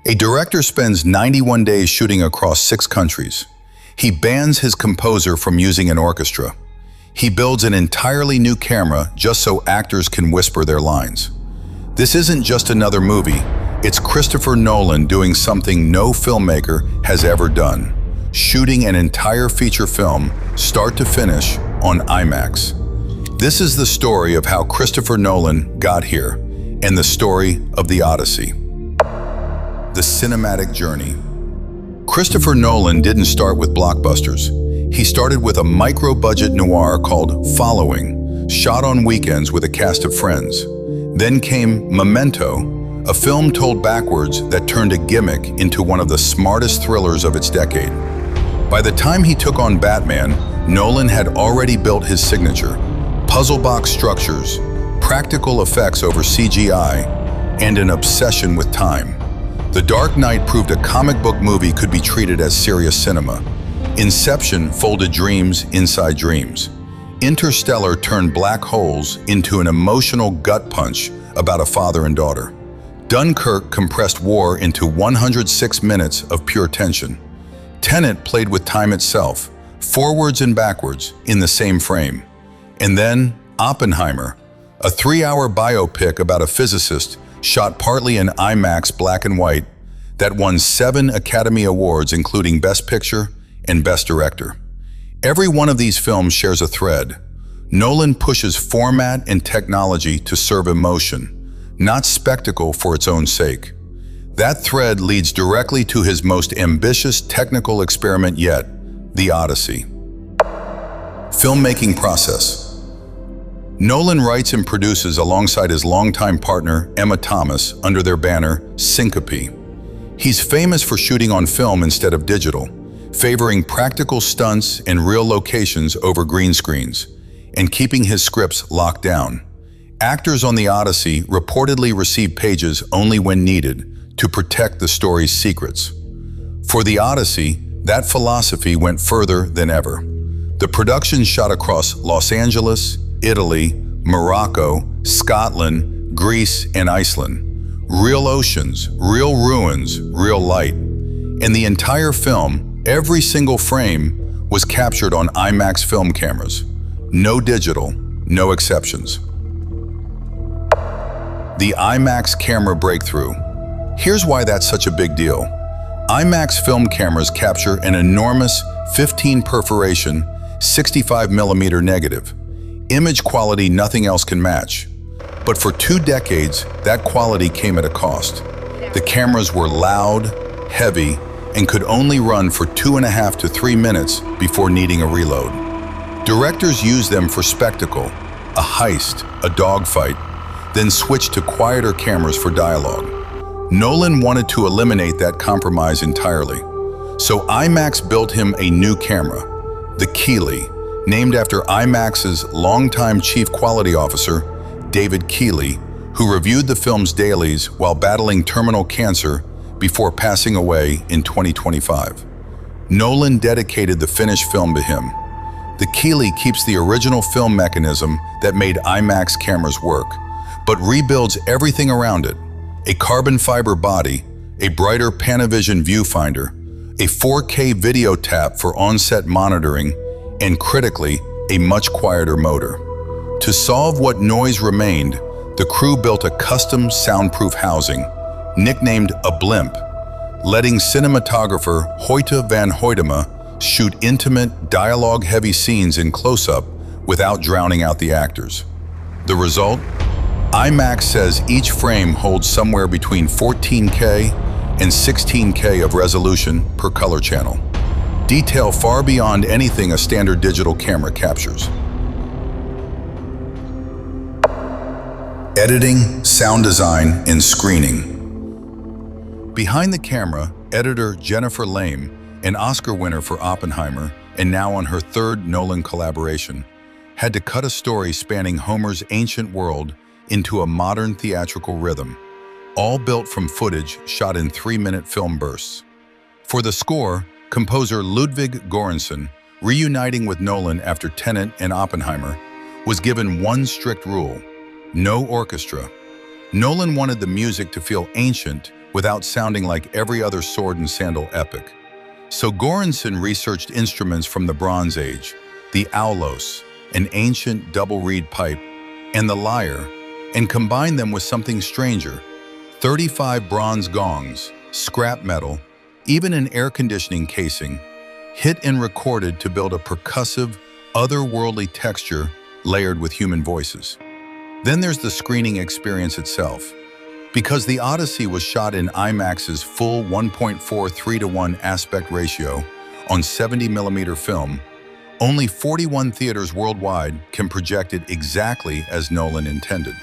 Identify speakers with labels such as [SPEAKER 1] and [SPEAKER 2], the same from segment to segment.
[SPEAKER 1] A director spends 91 days shooting across 6 countries. He bans his composer from using an orchestra. He builds an entirely new camera just so actors can whisper their lines. This isn't just another movie. It's Christopher Nolan doing something no filmmaker has ever done, shooting an entire feature film, start to finish, on IMAX. This is the story of how Christopher Nolan got here, and the story of the Odyssey. The cinematic journey. Christopher Nolan didn't start with blockbusters. He started with a micro-budget noir called Following, shot on weekends with a cast of friends. Then came Memento, a film told backwards that turned a gimmick into one of the smartest thrillers of its decade. By the time he took on Batman, Nolan had already built his signature: puzzle box structures, practical effects over CGI, and an obsession with time. The Dark Knight proved a comic book movie could be treated as serious cinema. Inception folded dreams inside dreams. Interstellar turned black holes into an emotional gut punch about a father and daughter. Dunkirk compressed war into 106 minutes of pure tension. Tenet played with time itself, forwards and backwards, in the same frame. And then Oppenheimer, a 3-hour biopic about a physicist shot partly in IMAX black and white that won 7 Academy Awards, including Best Picture and Best Director. Every one of these films shares a thread. Nolan pushes format and technology to serve emotion, not spectacle for its own sake. That thread leads directly to his most ambitious technical experiment yet, the Odyssey. Filmmaking process. Nolan writes and produces alongside his longtime partner, Emma Thomas, under their banner, Syncope. He's famous for shooting on film instead of digital, favoring practical stunts and real locations over green screens, and keeping his scripts locked down. Actors on the Odyssey reportedly receive pages only when needed to protect the story's secrets. For the Odyssey, that philosophy went further than ever. The production shot across Los Angeles, Italy, Morocco, Scotland, Greece, and Iceland. Real oceans, real ruins, real light. And the entire film, every single frame, was captured on IMAX film cameras. No digital, no exceptions. The IMAX camera breakthrough. Here's why that's such a big deal. IMAX film cameras capture an enormous 15 perforation, 65mm negative. Image quality nothing else can match. But for 2 decades, that quality came at a cost. The cameras were loud, heavy, and could only run for 2.5 to 3 minutes before needing a reload. Directors used them for spectacle, a heist, a dogfight, then switched to quieter cameras for dialogue. Nolan wanted to eliminate that compromise entirely. So IMAX built him a new camera, the Keeley, named after IMAX's longtime chief quality officer, David Keeley, who reviewed the film's dailies while battling terminal cancer before passing away in 2025. Nolan dedicated the finished film to him. The Keeley keeps the original film mechanism that made IMAX cameras work, but rebuilds everything around it: a carbon fiber body, a brighter Panavision viewfinder, a 4K video tap for on-set monitoring, and critically, a much quieter motor. To solve what noise remained, the crew built a custom soundproof housing, nicknamed a blimp, letting cinematographer Hoyte van Hoytema shoot intimate, dialogue-heavy scenes in close-up without drowning out the actors. The result? IMAX says each frame holds somewhere between 14K and 16K of resolution per color channel. Detail far beyond anything a standard digital camera captures. Editing, sound design, and screening. Behind the camera, editor Jennifer Lame, an Oscar winner for Oppenheimer and now on her 3rd Nolan collaboration, had to cut a story spanning Homer's ancient world into a modern theatrical rhythm, all built from footage shot in 3-minute film bursts. For the score, composer Ludwig Göransson, reuniting with Nolan after Tenet and Oppenheimer, was given one strict rule: no orchestra. Nolan wanted the music to feel ancient without sounding like every other sword and sandal epic. So Göransson researched instruments from the Bronze Age, the aulos, an ancient double reed pipe, and the lyre, and combined them with something stranger, 35 bronze gongs, scrap metal, even an air conditioning casing, hit and recorded to build a percussive, otherworldly texture layered with human voices. Then there's the screening experience itself. Because the Odyssey was shot in IMAX's full 1.43:1 aspect ratio on 70mm film, only 41 theaters worldwide can project it exactly as Nolan intended.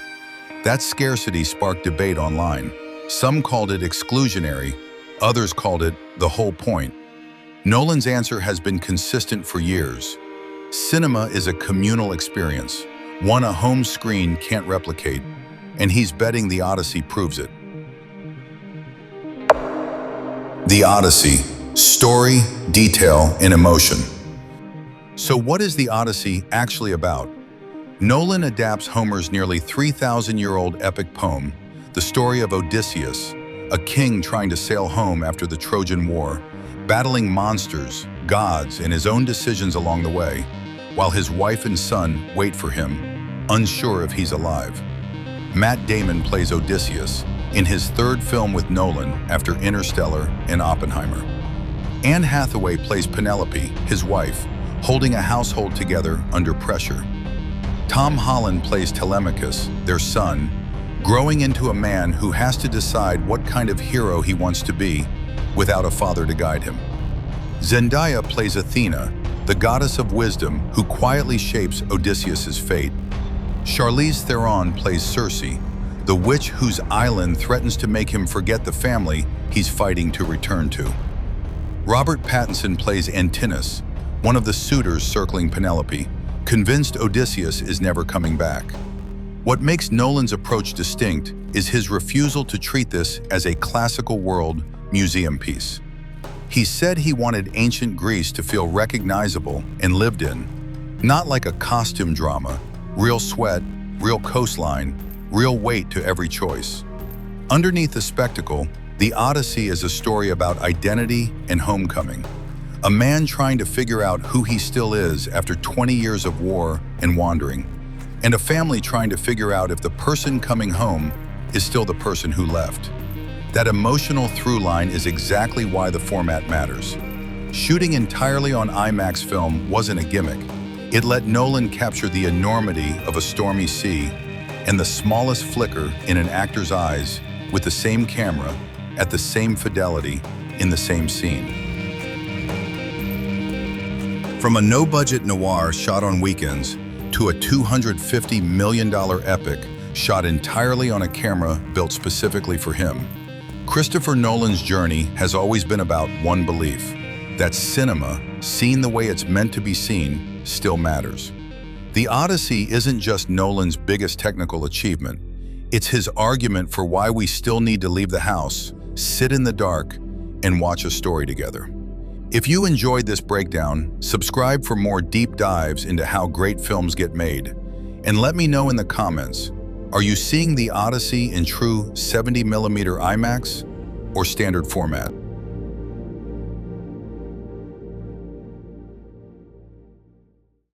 [SPEAKER 1] That scarcity sparked debate online. Some called it exclusionary, others called it the whole point. Nolan's answer has been consistent for years. Cinema is a communal experience, one a home screen can't replicate, and he's betting the Odyssey proves it. The Odyssey: story, detail, and emotion. So what is the Odyssey actually about? Nolan adapts Homer's nearly 3,000-year-old epic poem, the story of Odysseus, a king trying to sail home after the Trojan War, battling monsters, gods, and his own decisions along the way, while his wife and son wait for him, unsure if he's alive. Matt Damon plays Odysseus in his third film with Nolan after Interstellar and Oppenheimer. Anne Hathaway plays Penelope, his wife, holding a household together under pressure. Tom Holland plays Telemachus, their son, growing into a man who has to decide what kind of hero he wants to be without a father to guide him. Zendaya plays Athena, the goddess of wisdom who quietly shapes Odysseus' fate. Charlize Theron plays Circe, the witch whose island threatens to make him forget the family he's fighting to return to. Robert Pattinson plays Antinous, one of the suitors circling Penelope, convinced Odysseus is never coming back. What makes Nolan's approach distinct is his refusal to treat this as a classical world museum piece. He said he wanted ancient Greece to feel recognizable and lived in, not like a costume drama, real sweat, real coastline, real weight to every choice. Underneath the spectacle, the Odyssey is a story about identity and homecoming. A man trying to figure out who he still is after 20 years of war and wandering, and a family trying to figure out if the person coming home is still the person who left. That emotional through line is exactly why the format matters. Shooting entirely on IMAX film wasn't a gimmick. It let Nolan capture the enormity of a stormy sea and the smallest flicker in an actor's eyes with the same camera, at the same fidelity, in the same scene. From a no-budget noir shot on weekends to a $250 million epic shot entirely on a camera built specifically for him, Christopher Nolan's journey has always been about one belief: that cinema, seen the way it's meant to be seen, still matters. The Odyssey isn't just Nolan's biggest technical achievement. It's his argument for why we still need to leave the house, sit in the dark, and watch a story together. If you enjoyed this breakdown, subscribe for more deep dives into how great films get made. And let me know in the comments, are you seeing the Odyssey in true 70mm IMAX or standard format?